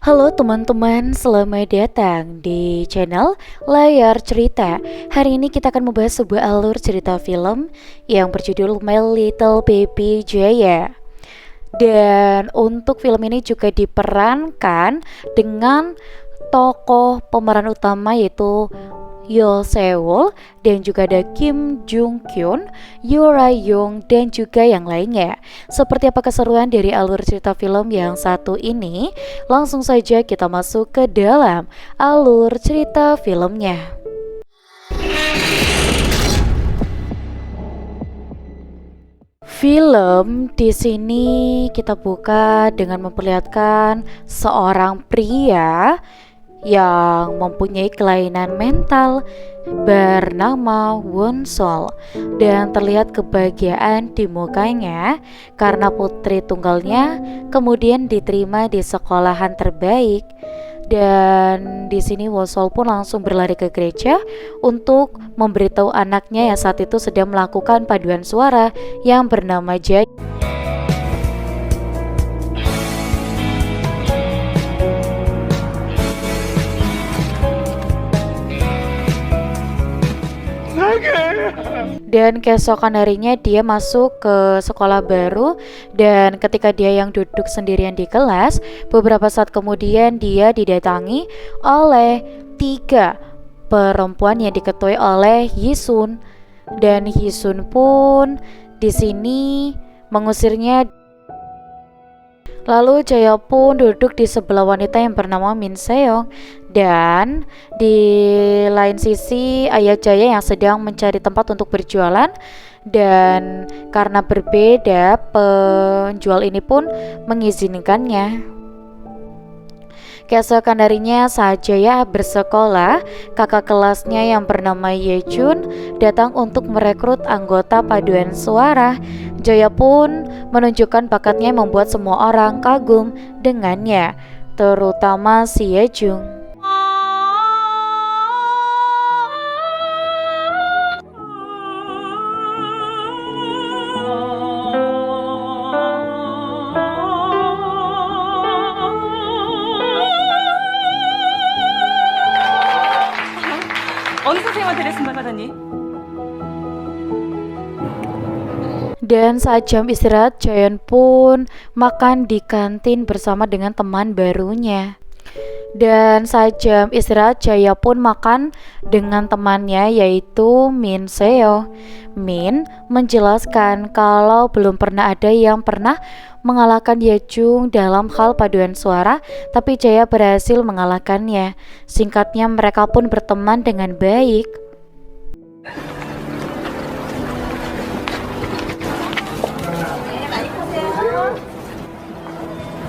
Halo teman-teman, selamat datang di channel Layar Cerita. Hari ini kita akan membahas sebuah alur cerita film yang berjudul My Little Baby Jaya. Dan untuk film ini juga diperankan dengan tokoh pemeran utama yaitu Yoo Seo-wol dan juga ada Kim Jung Kyun, Yoo Ra-young dan juga yang lainnya. Seperti apa keseruan dari alur cerita film yang satu ini? Langsung saja kita masuk ke dalam alur cerita filmnya. Film di sini kita buka dengan memperlihatkan seorang pria yang mempunyai kelainan mental bernama Won Sol dan terlihat kebahagiaan di mukanya karena putri tunggalnya kemudian diterima di sekolahan terbaik. Dan di sini Won Sol pun langsung berlari ke gereja untuk memberitahu anaknya yang saat itu sedang melakukan paduan suara yang bernama Jaya. Dan keesokan harinya dia masuk ke sekolah baru. Dan ketika dia yang duduk sendirian di kelas, beberapa saat kemudian dia didatangi oleh 3 perempuan yang diketuai oleh Yisun. Dan Yisun pun di sini mengusirnya. Lalu Jaya pun duduk di sebelah wanita yang bernama Min Seong. Dan di lain sisi ayah Jaya yang sedang mencari tempat untuk berjualan. Dan karena berbeda, penjual ini pun mengizinkannya. Keesokan harinya saat Jaya bersekolah, kakak kelasnya yang bernama Yejun datang untuk merekrut anggota paduan suara. Jaya pun menunjukkan bakatnya yang membuat semua orang kagum dengannya, terutama si Yejun. 어느 선생님한테 레슨 받았니? Dan saat jam istirahat, Jayon pun makan di kantin bersama dengan teman barunya. Dan saat jam istirahat, Jaya pun makan dengan temannya yaitu Min Seo. Min menjelaskan kalau belum pernah ada yang pernah mengalahkan Yejung dalam hal paduan suara, tapi Jaya berhasil mengalahkannya. Singkatnya mereka pun berteman dengan baik.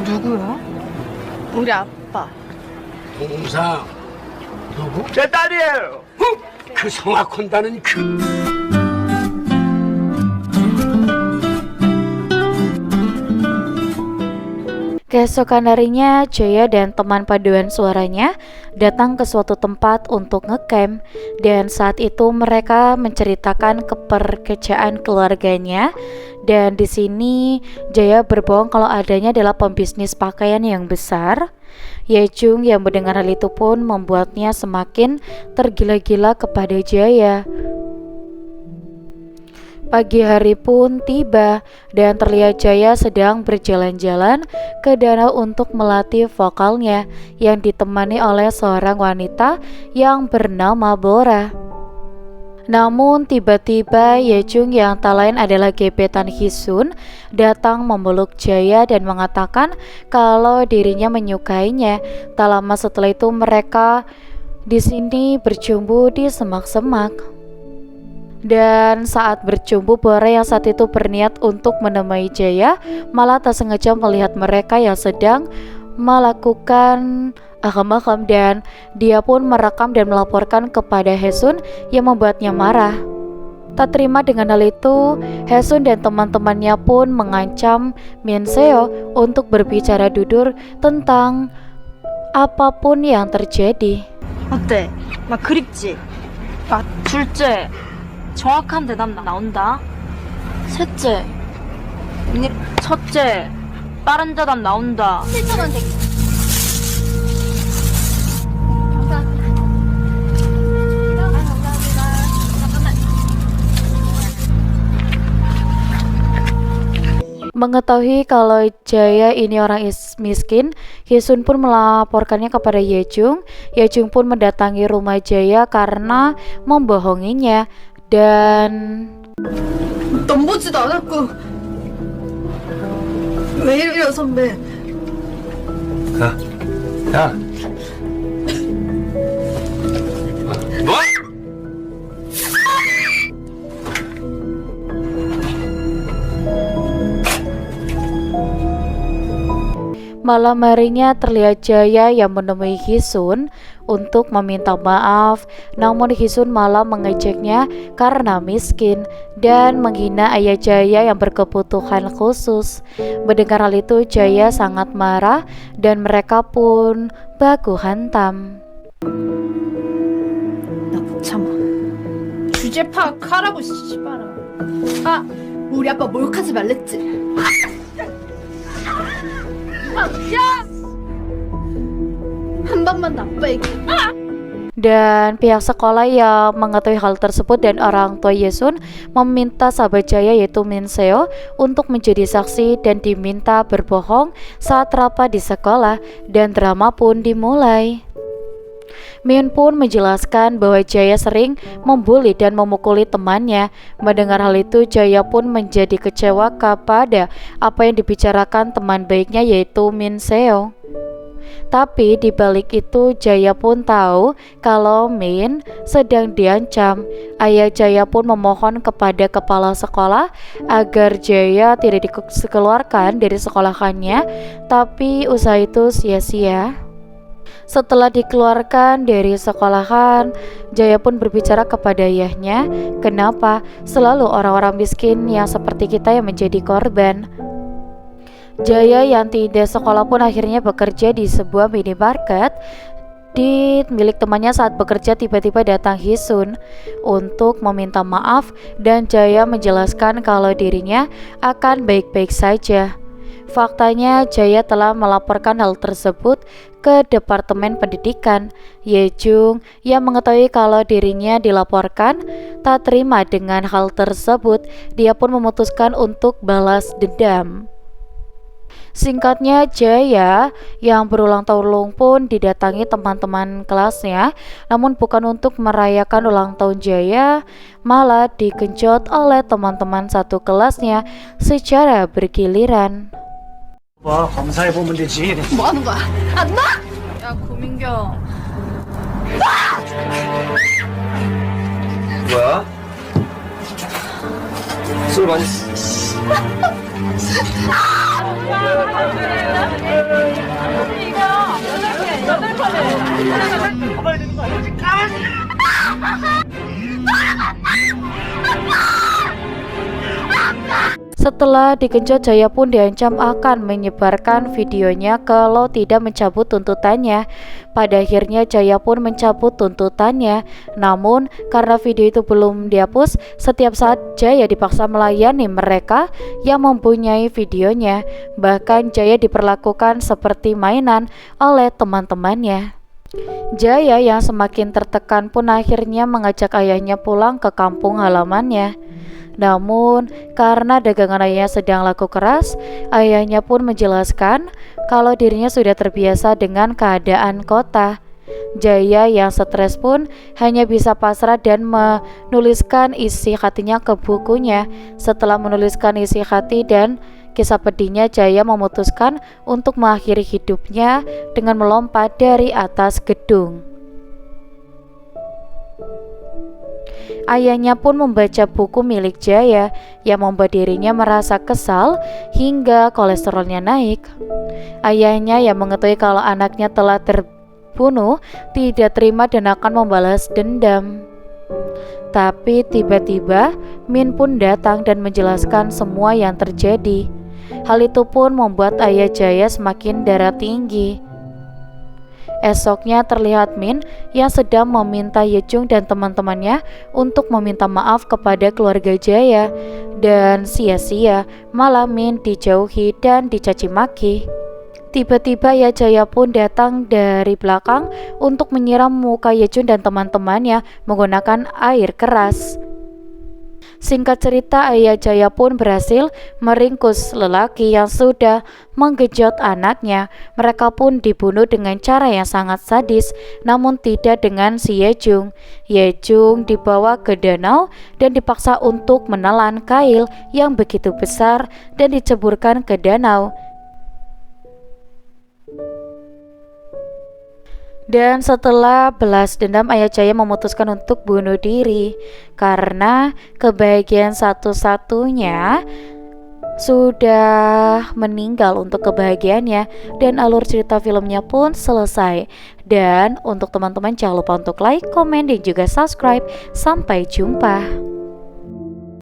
누구야? 우리 아빠. 동상 누구? 제 딸이에요. 그 성악한다는 그. Keesokan harinya, Jaya dan teman paduan suaranya datang ke suatu tempat untuk ngecamp. Dan saat itu mereka menceritakan keperkerjaan keluarganya. Dan di sini Jaya berbohong kalau adanya adalah pembisnis pakaian yang besar. Yejung yang mendengar hal itu pun membuatnya semakin tergila-gila kepada Jaya. Pagi hari pun tiba dan terlihat Jaya sedang berjalan-jalan ke danau untuk melatih vokalnya yang ditemani oleh seorang wanita yang bernama Bora. Namun tiba-tiba Yejung yang tak lain adalah gebetan Hisun datang memeluk Jaya dan mengatakan kalau dirinya menyukainya. Tak lama setelah itu mereka di sini berjumpa di semak-semak. Dan saat berjumpa, Bora yang saat itu berniat untuk menemui Jaya malah tak sengaja melihat mereka yang sedang melakukan aham-aham, dan dia pun merekam dan melaporkan kepada Hesun yang membuatnya marah. Tak terima dengan hal itu, Hesun dan teman-temannya pun mengancam Min Seo untuk berbicara jujur tentang apapun yang terjadi. 어때? 막 그립지? 둘째, 정확한 대답 나온다. 셋째, 첫째, 빠른 대답 나온다. 7,000원 대 Mengetahui kalau Jaya ini orang miskin, Hisun pun melaporkannya kepada Yejung. Yejung pun mendatangi rumah Jaya karena membohonginya dan 넘보지도 않았고 왜 이래요 선배? 야, 야. 뭐? malam harinya terlihat Jaya yang menemui Hisun untuk meminta maaf, namun Hisun malah mengejeknya karena miskin dan menghina ayah Jaya yang berkebutuhan khusus. Mendengar hal itu, Jaya sangat marah dan mereka pun baku hantam. 나 못 참아. 주제 파악하라고 씨발아. 아, 우리 아빠 몰카지 말랬지. 한 번만 아빠에게. Dan pihak sekolah yang mengetahui hal tersebut dan orang tua Yesun meminta sahabat Jaya yaitu Min Seo untuk menjadi saksi dan diminta berbohong saat rapat di sekolah dan drama pun dimulai. Min pun menjelaskan bahwa Jaya sering membuli dan memukuli temannya. Mendengar hal itu, Jaya pun menjadi kecewa kepada apa yang dibicarakan teman baiknya yaitu Min Seo. Tapi di balik itu Jaya pun tahu kalau Min sedang diancam. Ayah Jaya pun memohon kepada kepala sekolah agar Jaya tidak dikeluarkan dari sekolahannya, tapi usaha itu sia-sia. Setelah dikeluarkan dari sekolahan, Jaya pun berbicara kepada ayahnya, kenapa selalu orang-orang miskin yang seperti kita yang menjadi korban. Jaya yang tidak sekolah pun akhirnya bekerja di sebuah minimarket di milik temannya. Saat bekerja tiba-tiba datang Hisun untuk meminta maaf dan Jaya menjelaskan kalau dirinya akan baik-baik saja. Faktanya Jaya telah melaporkan hal tersebut ke Departemen Pendidikan. Yejung yang mengetahui kalau dirinya dilaporkan tak terima dengan hal tersebut. Dia pun memutuskan untuk balas dendam. Singkatnya, Jaya yang berulang tahun pun didatangi teman-teman kelasnya, namun bukan untuk merayakan ulang tahun Jaya, malah digenjot oleh teman-teman satu kelasnya secara bergiliran. 와, 검사해보면 되지. 뭐 하는 거야? 안 나! 야, 고민경. 뭐야? 술 많이 Setelah digenjot, Jaya pun diancam akan menyebarkan videonya kalau tidak mencabut tuntutannya. Pada akhirnya Jaya pun mencabut tuntutannya. Namun karena video itu belum dihapus, setiap saat Jaya dipaksa melayani mereka yang mempunyai videonya. Bahkan Jaya diperlakukan seperti mainan oleh teman-temannya. Jaya yang semakin tertekan pun akhirnya mengajak ayahnya pulang ke kampung halamannya. Namun karena dagangan ayahnya sedang laku keras, ayahnya pun menjelaskan kalau dirinya sudah terbiasa dengan keadaan kota. Jaya yang stres pun hanya bisa pasrah dan menuliskan isi hatinya ke bukunya. Setelah menuliskan isi hati dan kisah pedihnya, Jaya memutuskan untuk mengakhiri hidupnya dengan melompat dari atas gedung. Ayahnya pun membaca buku milik Jaya yang membuat dirinya merasa kesal hingga kolesterolnya naik. Ayahnya yang mengetahui kalau anaknya telah terbunuh tidak terima dan akan membalas dendam. Tapi tiba-tiba Min pun datang dan menjelaskan semua yang terjadi. Hal itu pun membuat ayah Jaya semakin darah tinggi. Esoknya terlihat Min yang sedang meminta Yejung dan teman-temannya untuk meminta maaf kepada keluarga Jaya, dan sia-sia malah Min dijauhi dan dicaci maki. Tiba-tiba ya Jaya pun datang dari belakang untuk menyiram muka Yejung dan teman-temannya menggunakan air keras. Singkat cerita, Ayah Jaya pun berhasil meringkus lelaki yang sudah menggenjot anaknya. Mereka pun dibunuh dengan cara yang sangat sadis, namun tidak dengan si Yejung. Yejung dibawa ke danau dan dipaksa untuk menelan kail yang begitu besar dan diceburkan ke danau. Dan setelah belas dendam, Ayah Jaya memutuskan untuk bunuh diri karena kebahagiaan satu-satunya sudah meninggal untuk kebahagiaannya, dan alur cerita filmnya pun selesai. Dan untuk teman-teman jangan lupa untuk like, komen, dan juga subscribe. Sampai jumpa.